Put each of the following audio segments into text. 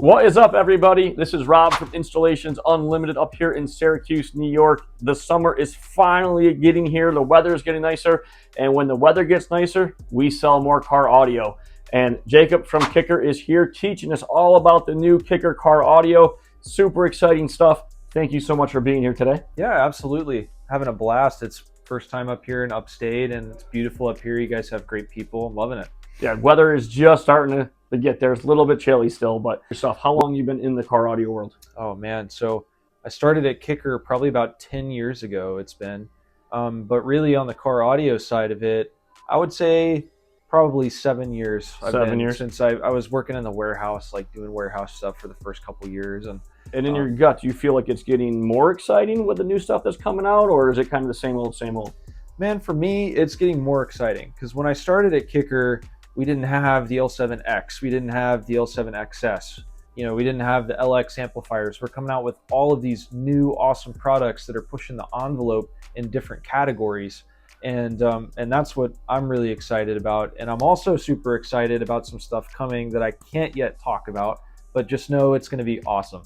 What is up, everybody? This is Rob from Installations Unlimited up here in Syracuse, New York. The summer is finally getting here. The weather is getting nicer. And when the weather gets nicer, we sell more car audio. And Jacob from Kicker is here teaching us all about the new Kicker car audio. Super exciting stuff. Thank you so much for being here today. Yeah, absolutely. Having a blast. It's first time up here in upstate, and it's beautiful up here. You guys have great people. I'm loving it. Yeah, weather is just starting to get there. It's a little bit chilly still, but yourself, how long you been in the car audio world? Oh man, so I started at Kicker probably about 10 years ago it's been. But really on the car audio side of it, I would say probably 7 years. 7 years? Since I was working in the warehouse, like doing warehouse stuff for the first couple years. And in your gut, do you feel like it's getting more exciting with the new stuff that's coming out, or is it kind of the same old, same old? Man, for me, it's getting more exciting because when I started at Kicker, we didn't have the L7X, we didn't have the L7XS, we didn't have the LX amplifiers. We're coming out with all of these new awesome products that are pushing the envelope in different categories. And that's what I'm really excited about. And I'm also super excited about some stuff coming that I can't yet talk about, but just know it's going to be awesome.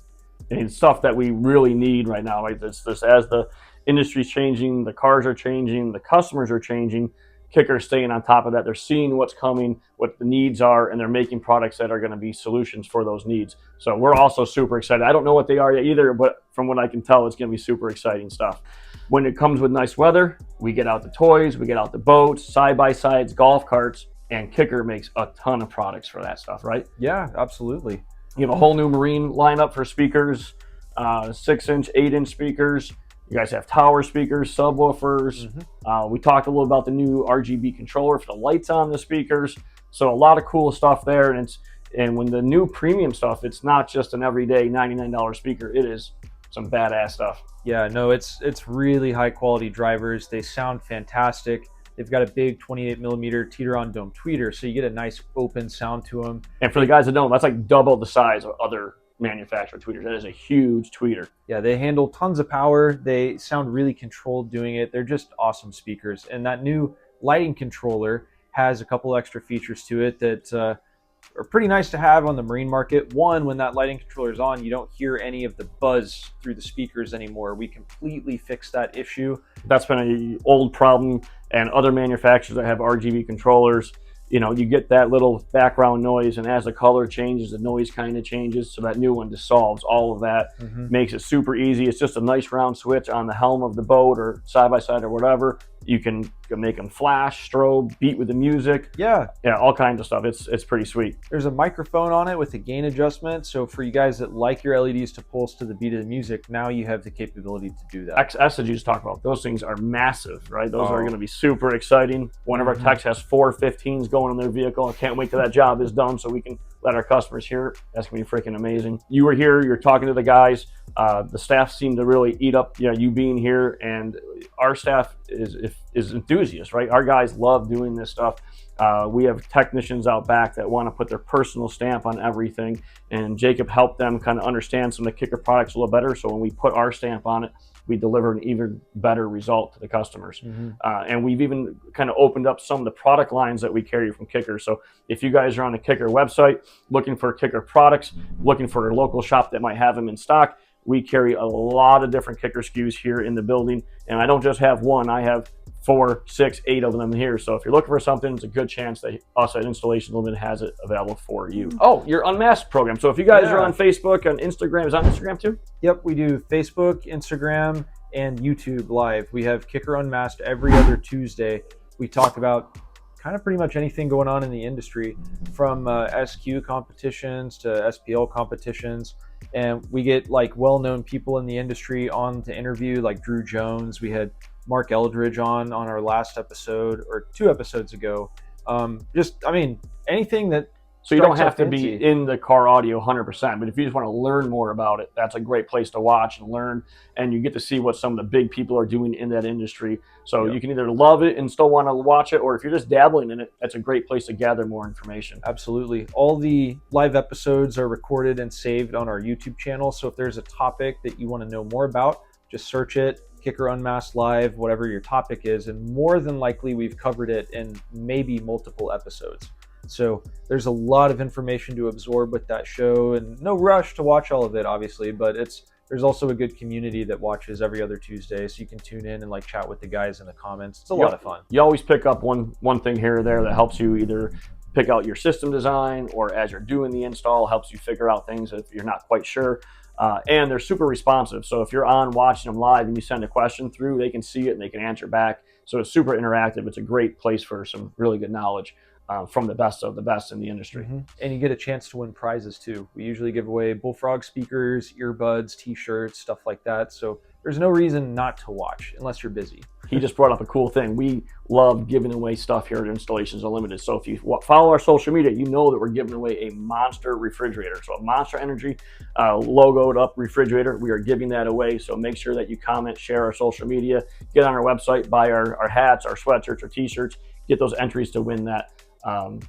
And stuff that we really need right now. Like this, as the industry's changing, the cars are changing, the customers are changing. Kicker's staying on top of that. They're seeing what's coming, what the needs are, and they're making products that are going to be solutions for those needs. So we're also super excited. I don't know what they are yet either, but from what I can tell, it's going to be super exciting stuff. When it comes with nice weather, we get out the toys, we get out the boats, side-by-sides, golf carts, and Kicker makes a ton of products for that stuff, right? Yeah, absolutely. You have a whole new marine lineup for speakers, 6-inch, 8-inch speakers. You guys have tower speakers, subwoofers. We talked a little about the new RGB controller for the lights on the speakers. So a lot of cool stuff there. And when the new premium stuff, it's not just an everyday $99 speaker. It is some badass stuff. Yeah, no, it's really high quality drivers. They sound fantastic. They've got a big 28 millimeter Teeter-on dome tweeter, so you get a nice open sound to them. And for the guys that don't, that's like double the size of other manufacturer tweeters. That is a huge tweeter. Yeah, they handle tons of power. They sound really controlled doing it. They're just awesome speakers. And that new lighting controller has a couple extra features to it that are pretty nice to have on the marine market. One, when that lighting controller is on, you don't hear any of the buzz through the speakers anymore. We completely fixed that issue. That's been an old problem, and other manufacturers that have RGB controllers, you get that little background noise, and as the color changes, the noise kind of changes. So that new one just solves all of that, makes it super easy. It's just a nice round switch on the helm of the boat or side-by-side or whatever. You can make them flash, strobe, beat with the music. Yeah, all kinds of stuff. It's pretty sweet. There's a microphone on it with a gain adjustment. So for you guys that like your LEDs to pulse to the beat of the music, now you have the capability to do that. XS that you just talked about, those things are massive, right? Those are going to be super exciting. One of our techs has 4 15s going in their vehicle. I can't wait till that job is done so we can let our customers hear it. That's going to be freaking amazing. You were here, you're talking to the guys. The staff seemed to really eat up you being here, and our staff is enthusiasts, right? Our guys love doing this stuff. We have technicians out back that want to put their personal stamp on everything, and Jacob helped them kind of understand some of the Kicker products a little better, so when we put our stamp on it, we deliver an even better result to the customers. And we've even kind of opened up some of the product lines that we carry from Kicker. So if you guys are on the Kicker website looking for Kicker products, looking for a local shop that might have them in stock, we carry a lot of different Kicker SKUs here in the building. And I don't just have one, I have 4, 6, 8 of them here. So if you're looking for something, it's a good chance that us at Installation Limited has it available for you. Oh, your Unmasked program. So if you guys are on Facebook and Instagram, is that on Instagram too? Yep, we do Facebook, Instagram, and YouTube live. We have Kicker Unmasked every other Tuesday. We talk about kind of pretty much anything going on in the industry, from SQ competitions to SPL competitions. And we get like well-known people in the industry on to interview, like Drew Jones. We had Mark Eldridge on our last episode, or 2 episodes ago. Anything that So you don't have to be in the car audio 100%, but if you just want to learn more about it, that's a great place to watch and learn, and you get to see what some of the big people are doing in that industry. So you can either love it and still want to watch it, or if you're just dabbling in it, that's a great place to gather more information. Absolutely. All the live episodes are recorded and saved on our YouTube channel, so if there's a topic that you want to know more about, just search it, Kicker Unmasked Live, whatever your topic is, and more than likely we've covered it in maybe multiple episodes. So there's a lot of information to absorb with that show, and no rush to watch all of it, obviously, but there's also a good community that watches every other Tuesday, so you can tune in and like chat with the guys in the comments. It's a lot of fun. You always pick up one thing here or there that helps you either pick out your system design, or as you're doing the install, helps you figure out things if you're not quite sure. And they're super responsive. So if you're on watching them live and you send a question through, they can see it and they can answer back. So it's super interactive. It's a great place for some really good knowledge from the best of the best in the industry. And you get a chance to win prizes too. We usually give away Bullfrog speakers, earbuds, t-shirts, stuff like that. So there's no reason not to watch unless you're busy. He just brought up a cool thing. We love giving away stuff here at Installations Unlimited. So if you follow our social media, you know that we're giving away a monster refrigerator. So a Monster Energy logoed up refrigerator. We are giving that away. So make sure that you comment, share our social media, get on our website, buy our hats, our sweatshirts, our t-shirts, get those entries to win that.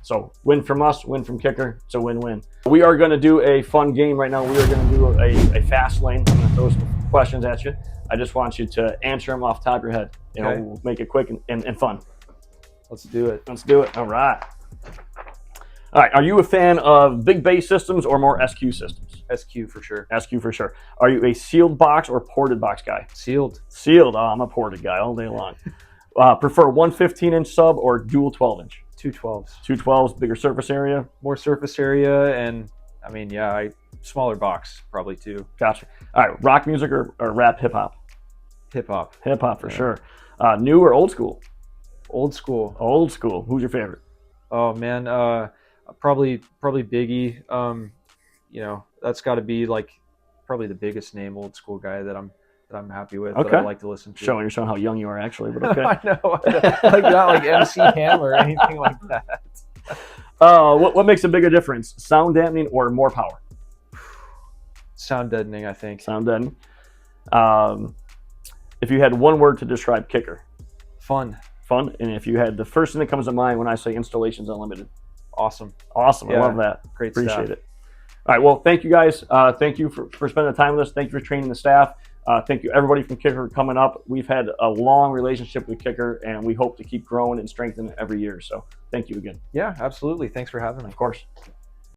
So win from us, win from Kicker. It's a win-win. We are going to do a fun game right now. We are going to do a fast lane. I'm going to throw some questions at you. I just want you to answer them off the top of your head. You know, we'll make it quick and fun. Let's do it. Let's do it. All right. All right. Are you a fan of big base systems or more SQ systems? SQ for sure. SQ for sure. Are you a sealed box or ported box guy? Sealed. Sealed. Oh, I'm a ported guy all day long. Prefer one 15-inch sub or dual 12-inch? 212s. 212s, bigger surface area? More surface area, and I mean, yeah, smaller box probably too. Gotcha. All right. Rock music or rap hip hop? Hip hop. Hip hop for sure. New or old school? Old school. Old school. Who's your favorite? Oh man, probably Biggie. You know, that's got to be like probably the biggest name old school guy that I'm happy with. Okay. That I like to listen to. You're showing how young you are actually, but okay. I know. Like not like MC Hammer or anything like that. What makes a bigger difference? Sound dampening or more power? Sound deadening, I think. Sound deadening. If you had one word to describe Kicker? Fun. Fun. And if you had the first thing that comes to mind when I say Installations Unlimited? Awesome. Awesome. Yeah. I love that. Great Appreciate staff. it. All right. Well, thank you guys. Thank you for spending the time with us. Thank you for training the staff. Thank you everybody from Kicker coming up. We've had a long relationship with Kicker, and we hope to keep growing and strengthening it every year. So thank you again. Yeah, absolutely. Thanks for having me. Of course.